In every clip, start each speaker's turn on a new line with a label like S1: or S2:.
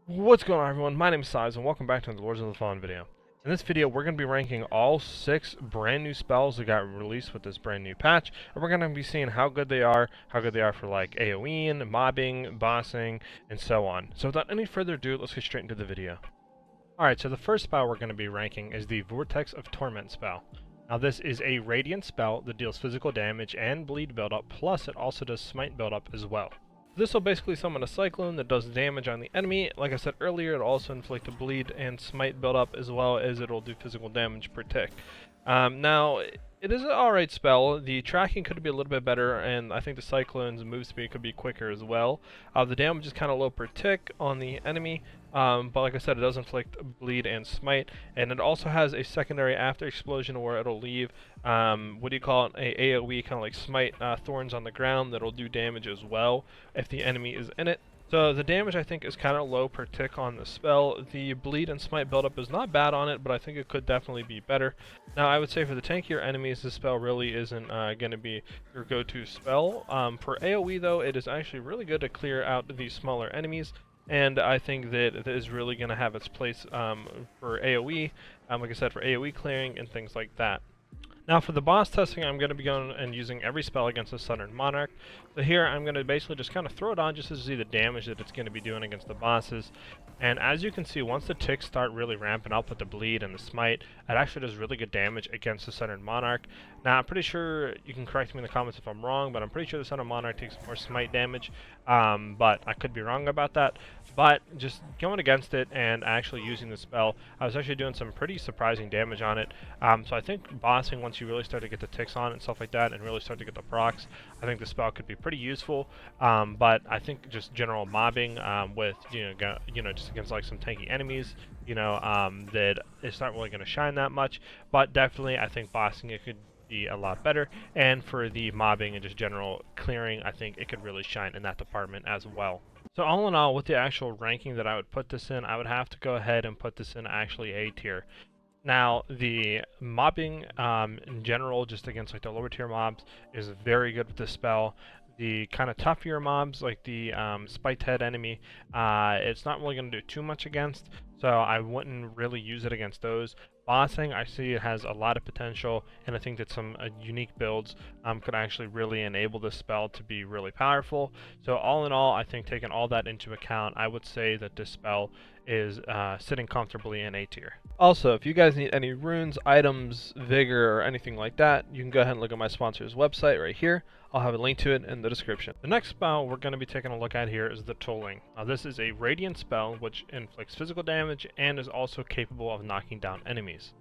S1: What's going on, everyone? My name is Size, and welcome back to the Lords of the Fallen video. In this video, we're going to be ranking all 6 brand new spells that got released with this brand new patch, and we're going to be seeing how good they are for like AoEing, mobbing, bossing, and so on. So without any further ado, let's get straight into the video. Alright, so the first spell we're going to be ranking is the Vortex of Torment spell. Now this is a radiant spell that deals physical damage and bleed buildup, plus it also does smite buildup as well. This will basically summon a cyclone that does damage on the enemy. Like I said earlier, it'll also inflict a bleed and smite buildup, as well as it'll do physical damage per tick. Now, it is an alright spell. The tracking could be a little bit better, and I think the cyclone's move speed could be quicker as well. The damage is kind of low per tick on the enemy, but like I said, it does inflict bleed and smite, and it also has a secondary after explosion where it'll leave, what do you call it, a AoE, kind of like smite thorns on the ground that'll do damage as well if the enemy is in it. So the damage I think is kind of low per tick on the spell. The bleed and smite buildup is not bad on it, but I think it could definitely be better. Now I would say for the tankier enemies, this spell really isn't going to be your go-to spell. For AoE though, it is actually really good to clear out these smaller enemies, and I think that it is really going to have its place for AoE, like I said, for AoE clearing and things like that. Now for the boss testing, I'm going to be going and using every spell against the Southern Monarch. So here I'm going to basically just kind of throw it on just to see the damage that it's going to be doing against the bosses. And as you can see, once the ticks start really ramping up with the bleed and the smite, it actually does really good damage against the Southern Monarch. Now I'm pretty sure, you can correct me in the comments if I'm wrong, but I'm pretty sure the Southern Monarch takes more smite damage, but I could be wrong about that. But just going against it and actually using the spell, I was actually doing some pretty surprising damage on it. So I think bossing, once you really start to get the ticks on it and stuff like that, and really start to get the procs, I think the spell could be pretty useful. But I think just general mobbing with just against like some tanky enemies, that it's not really going to shine that much. But definitely, I think bossing it could be a lot better. And for the mobbing and just general clearing, I think it could really shine in that department as well. So all in all, with the actual ranking that I would put this in, I would have to go ahead and put this in actually A tier. Now, the mobbing in general, just against like the lower tier mobs, is very good with this spell. The kind of tougher mobs, like the spiked head enemy, it's not really going to do too much against, so I wouldn't really use it against those. Bossing, I see it has a lot of potential, and I think that some unique builds could actually really enable this spell to be really powerful. So all in all, I think taking all that into account, I would say that this spell is sitting comfortably in A tier. Also, if you guys need any runes, items, vigor, or anything like that, you can go ahead and look at my sponsor's website right here. I'll have a link to it in the description. The next spell we're going to be taking a look at here is the Tolling. Now this is a radiant spell which inflicts physical damage and is also capable of knocking down enemies.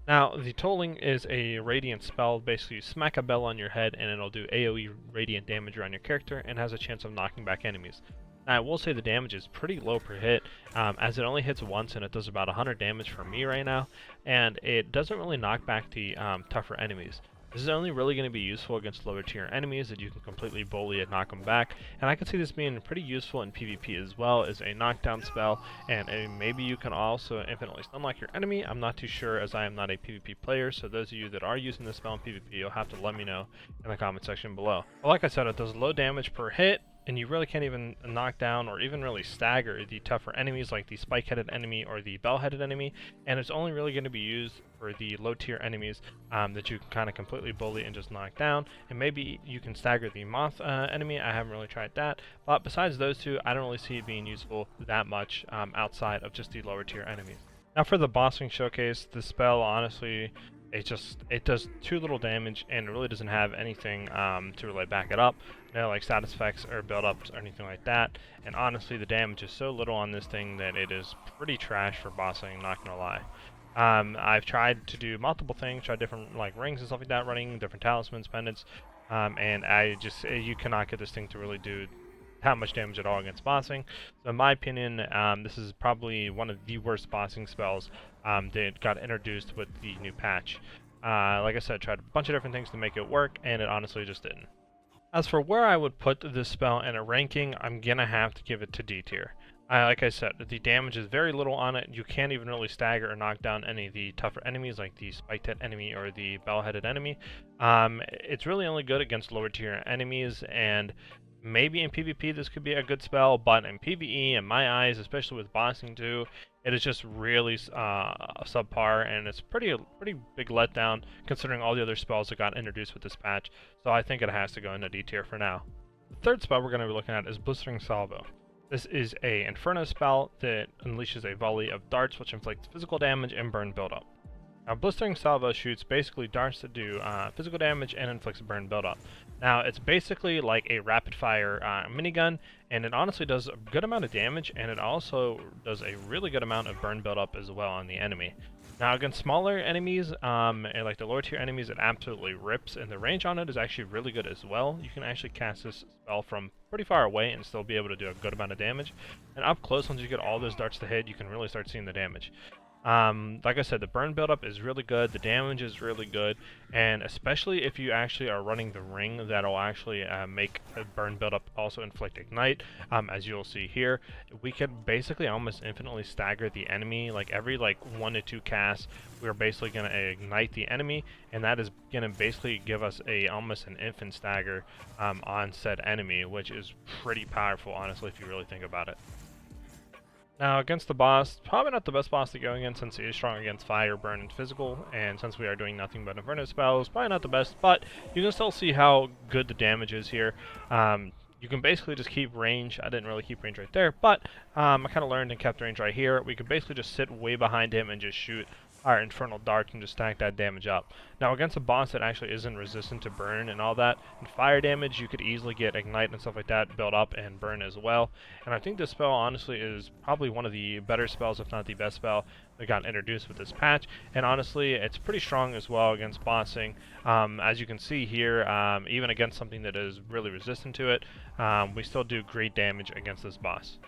S1: Now, the Tolling is a radiant spell. Basically, you smack a bell on your head and it'll do AoE radiant damage around your character and has a chance of knocking back enemies. Now, I will say the damage is pretty low per hit, as it only hits once and it does about 100 damage for me right now, and it doesn't really knock back the tougher enemies. This is only really going to be useful against lower tier enemies that you can completely bully and knock them back, and I can see this being pretty useful in PvP as well as a knockdown spell, and maybe you can also infinitely stunlock your enemy. I'm not too sure, as I am not a PvP player, so those of you that are using this spell in PvP, you'll have to let me know in the comment section below. But like I said, it does low damage per hit, and you really can't even knock down or even really stagger the tougher enemies like the spike-headed enemy or the bell-headed enemy, and it's only really going to be used for the low-tier enemies that you can kind of completely bully and just knock down, and maybe you can stagger the moth enemy. I haven't really tried that, but besides those two, I don't really see it being useful that much outside of just the lower-tier enemies. Now for the bossing showcase, the spell, honestly, it does too little damage and it really doesn't have anything to really back it up. No like status effects or build-ups or anything like that. And honestly, the damage is so little on this thing that it is pretty trash for bossing, not gonna lie. I've tried to do multiple things, tried different like rings and stuff like that, running different talismans, pendants, and you cannot get this thing to really do that much damage at all against bossing. So in my opinion, this is probably one of the worst bossing spells that got introduced with the new patch. Like I said, tried a bunch of different things to make it work, and it honestly just didn't. As for where I would put this spell in a ranking, I'm gonna have to give it to D tier. Like I said, the damage is very little on it. You can't even really stagger or knock down any of the tougher enemies like the spiked head enemy or the bell-headed enemy. It's really only good against lower tier enemies, and maybe in PvP this could be a good spell, but in PvE, in my eyes, especially with bossing too, it is just really subpar, and it's pretty big letdown considering all the other spells that got introduced with this patch. So I think it has to go into D tier for now. The third spell we're going to be looking at is Blistering Salvo. This is a inferno spell that unleashes a volley of darts which inflict physical damage and burn buildup. Now, Blistering Salvo shoots basically darts that do physical damage and inflicts burn buildup. Now, it's basically like a rapid-fire minigun, and it honestly does a good amount of damage, and it also does a really good amount of burn buildup as well on the enemy. Now, against smaller enemies, and like the lower tier enemies, it absolutely rips, and the range on it is actually really good as well. You can actually cast this spell from pretty far away and still be able to do a good amount of damage. And up close, once you get all those darts to hit, you can really start seeing the damage. Like I said, the burn buildup is really good, the damage is really good, and especially if you actually are running the ring, that'll actually make a burn buildup also inflict ignite. As you'll see here, we could basically almost infinitely stagger the enemy. Like every 1 to 2 casts, we're basically going to ignite the enemy, and that is going to basically give us almost an infant stagger on said enemy, which is pretty powerful, honestly, if you really think about it. Now, against the boss, probably not the best boss to go against since he is strong against fire, burn, and physical, and since we are doing nothing but inferno spells, probably not the best, but you can still see how good the damage is here. You can basically just keep range. I didn't really keep range right there, but I kind of learned and kept range right here. We could basically just sit way behind him and just shoot our infernal darts and just stack that damage up. Now, against a boss that actually isn't resistant to burn and all that, and fire damage, you could easily get ignite and stuff like that build up and burn as well. And I think this spell, honestly, is probably one of the better spells, if not the best spell, that got introduced with this patch. And honestly, it's pretty strong as well against bossing. As you can see here, even against something that is really resistant to it, we still do great damage against this boss.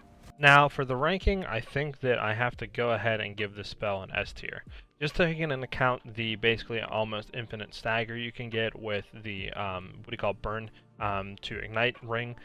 S1: Now, for the ranking, I think that I have to go ahead and give this spell an S tier. Just taking into account the basically almost infinite stagger you can get with the, burn to ignite ring,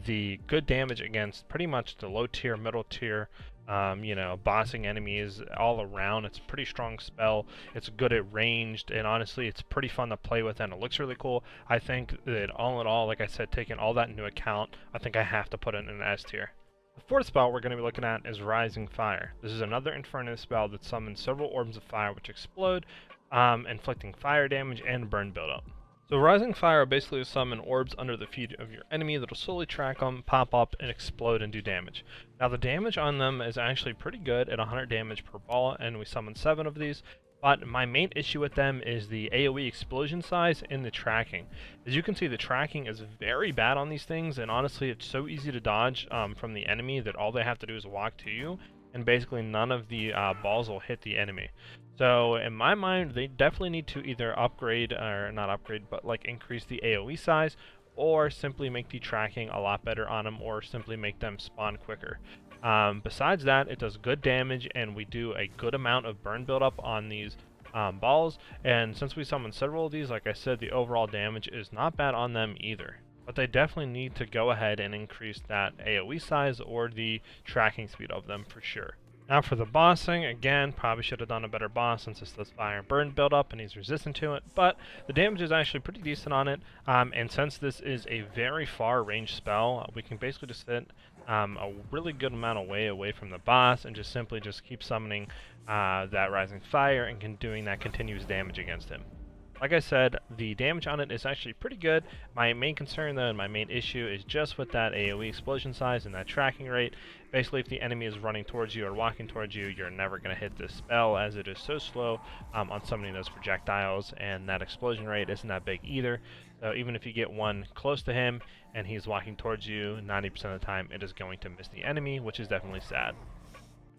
S1: the good damage against pretty much the low tier, middle tier, bossing enemies all around. It's a pretty strong spell. It's good at ranged, and honestly, it's pretty fun to play with, and it looks really cool. I think that all in all, like I said, taking all that into account, I think I have to put it in an S tier. The fourth spell we're going to be looking at is Rising Fire. This is another Inferno spell that summons several orbs of fire which explode, inflicting fire damage and burn buildup. So Rising Fire basically summon orbs under the feet of your enemy that'll slowly track them, pop up, and explode and do damage. Now the damage on them is actually pretty good at 100 damage per ball, and we summon 7 of these. But my main issue with them is the AoE explosion size and the tracking. As you can see, the tracking is very bad on these things, and honestly, it's so easy to dodge from the enemy that all they have to do is walk to you, and basically none of the balls will hit the enemy. So in my mind, they definitely need to either upgrade, or not upgrade, but like increase the AoE size, or simply make the tracking a lot better on them, or simply make them spawn quicker. Besides that, it does good damage, and we do a good amount of burn buildup on these balls, and since we summon several of these, like I said, the overall damage is not bad on them either. But they definitely need to go ahead and increase that AoE size or the tracking speed of them for sure. Now for the bossing, again, probably should have done a better boss since this does fire and burn build up and he's resistant to it, but the damage is actually pretty decent on it, and since this is a very far range spell, we can basically just sit a really good amount of way away from the boss and just simply keep summoning that Rising Fire and doing that continuous damage against him. Like I said, the damage on it is actually pretty good. My main concern though, and my main issue is just with that AoE explosion size and that tracking rate. Basically, if the enemy is running towards you or walking towards you, you're never going to hit this spell as it is so slow on summoning those projectiles, and that explosion rate isn't that big either. So even if you get one close to him and he's walking towards you, 90% of the time it is going to miss the enemy, which is definitely sad.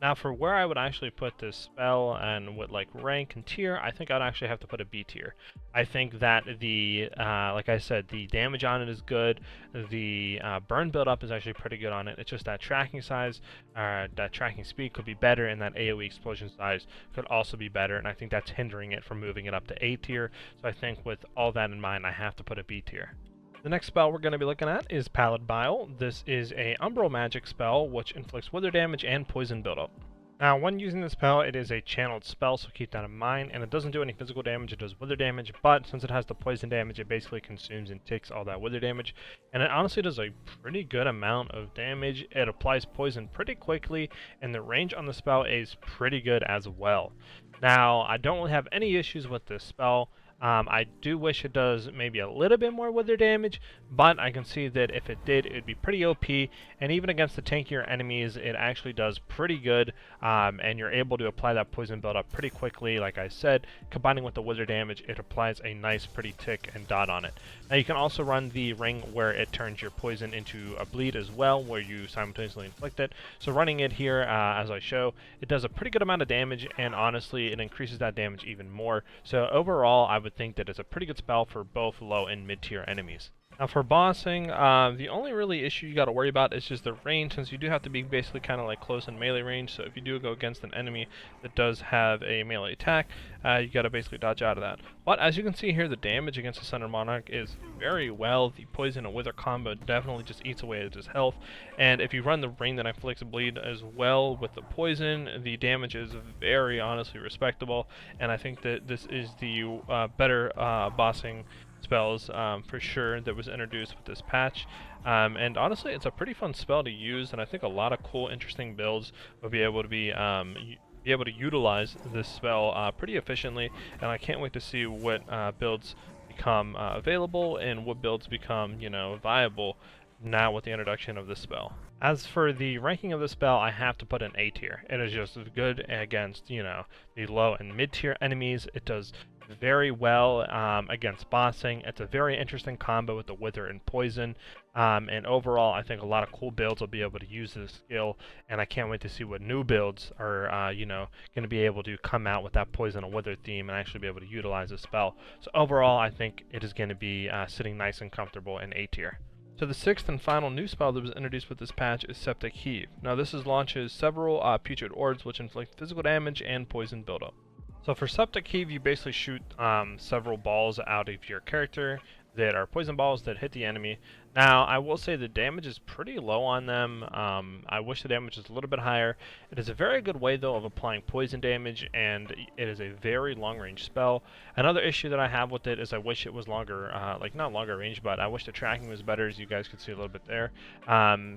S1: Now for where I would actually put this spell and what like rank and tier, I think I'd actually have to put a B tier. I think that the, like I said, the damage on it is good, the burn buildup is actually pretty good on it, it's just that tracking size, that tracking speed could be better, and that AoE explosion size could also be better, and I think that's hindering it from moving it up to A tier, so I think with all that in mind, I have to put a B tier. The next spell we're going to be looking at is Pallid Bile. This is a Umbral magic spell which inflicts wither damage and poison buildup. Now, when using the spell, it is a channeled spell, so keep that in mind, and it doesn't do any physical damage, it does wither damage, but since it has the poison damage, it basically consumes and takes all that wither damage, and it honestly does a pretty good amount of damage. It applies poison pretty quickly, and the range on the spell is pretty good as well. Now, I don't really have any issues with this spell. I do wish it does maybe a little bit more wither damage, but I can see that if it did, it would be pretty OP, and even against the tankier enemies, it actually does pretty good, and you're able to apply that poison buildup pretty quickly. Like I said, combining with the wither damage, it applies a nice pretty tick and dot on it. Now you can also run the ring where it turns your poison into a bleed as well, where you simultaneously inflict it. So running it here, as I show, it does a pretty good amount of damage, and honestly, it increases that damage even more. So overall, I would think that it's a pretty good spell for both low and mid-tier enemies. Now for bossing, the only really issue you got to worry about is just the range, since you do have to be basically kind of like close in melee range. So if you do go against an enemy that does have a melee attack, you got to basically dodge out of that. But as you can see here, the damage against the Center Monarch is very well. The poison and wither combo definitely just eats away at his health. And if you run the ring that inflicts bleed as well with the poison, the damage is very honestly respectable. And I think that this is the better bossing spells for sure that was introduced with this patch, and honestly it's a pretty fun spell to use, and I think a lot of cool interesting builds will be able to be able to utilize this spell pretty efficiently, and I can't wait to see what builds become available and what builds become, you know, viable now with the introduction of this spell. As for the ranking of the spell, I have to put an A tier. It is just good against, you know, the low and mid tier enemies. It does very well against bossing. It's a very interesting combo with the wither and poison, and overall I think a lot of cool builds will be able to use this skill, and I can't wait to see what new builds are you know, going to be able to come out with that poison and wither theme and actually be able to utilize the spell. So overall I think it is going to be sitting nice and comfortable in A tier. So the sixth and final new spell that was introduced with this patch is Septic Heave. Now this launches several putrid orbs which inflict physical damage and poison buildup. So for Septic Heave, you basically shoot several balls out of your character that are poison balls that hit the enemy. Now, I will say the damage is pretty low on them. I wish the damage was a little bit higher. It is a very good way, though, of applying poison damage, and it is a very long-range spell. Another issue that I have with it is I wish it was longer, like not longer range, but I wish the tracking was better, as you guys could see a little bit there.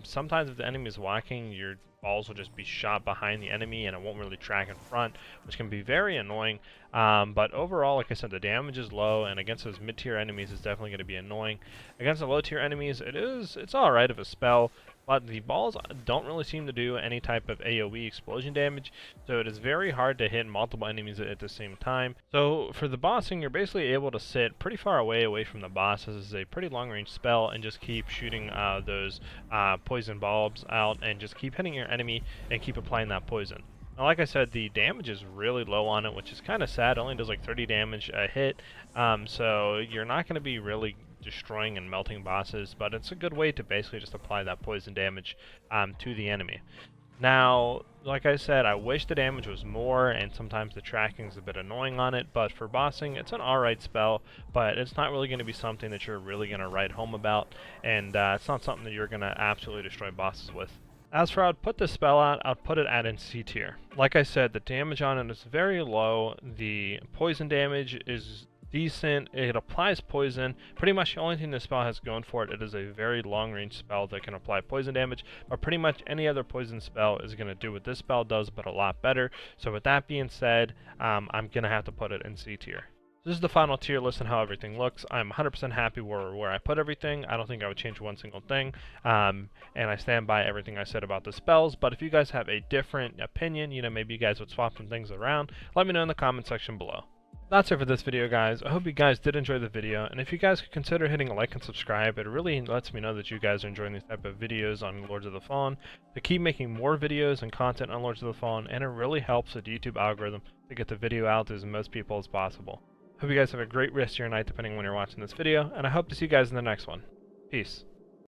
S1: Sometimes if the enemy is walking, your balls will just be shot behind the enemy and it won't really track in front, which can be very annoying. But overall, like I said, the damage is low, and against those mid-tier enemies it's definitely going to be annoying. Against the low-tier enemies, it's alright of a spell, but the balls don't really seem to do any type of AoE explosion damage, so it is very hard to hit multiple enemies at the same time. So for the bossing, you're basically able to sit pretty far away from the boss. This is a pretty long-range spell, and just keep shooting those poison bulbs out, and just keep hitting your enemy and keep applying that poison. Now, like I said, the damage is really low on it, which is kind of sad. It only does like 30 damage a hit, so you're not going to be really destroying and melting bosses, but it's a good way to basically just apply that poison damage to the enemy. Now, like I said, I wish the damage was more, and sometimes the tracking is a bit annoying on it, but for bossing, it's an alright spell, but it's not really going to be something that you're really going to write home about, and it's not something that you're going to absolutely destroy bosses with. As for how I'd put this spell out, I'd put it at in C tier. Like I said, the damage on it is very low, the poison damage is decent, it applies poison. Pretty much the only thing this spell has going for it, it is a very long range spell that can apply poison damage, but pretty much any other poison spell is going to do what this spell does, but a lot better. So with that being said, I'm going to have to put it in C tier. This is the final tier list and how everything looks. I'm 100% happy where I put everything. I don't think I would change one single thing, and I stand by everything I said about the spells. But if you guys have a different opinion, you know, maybe you guys would swap some things around, let me know in the comment section below. That's it for this video, guys. I hope you guys did enjoy the video, and if you guys could consider hitting a like and subscribe, it really lets me know that you guys are enjoying these type of videos on Lords of the Fallen, to keep making more videos and content on Lords of the Fallen, and it really helps the YouTube algorithm to get the video out to as most people as possible. Hope you guys have a great rest of your night depending on when you're watching this video, and I hope to see you guys in the next one. Peace.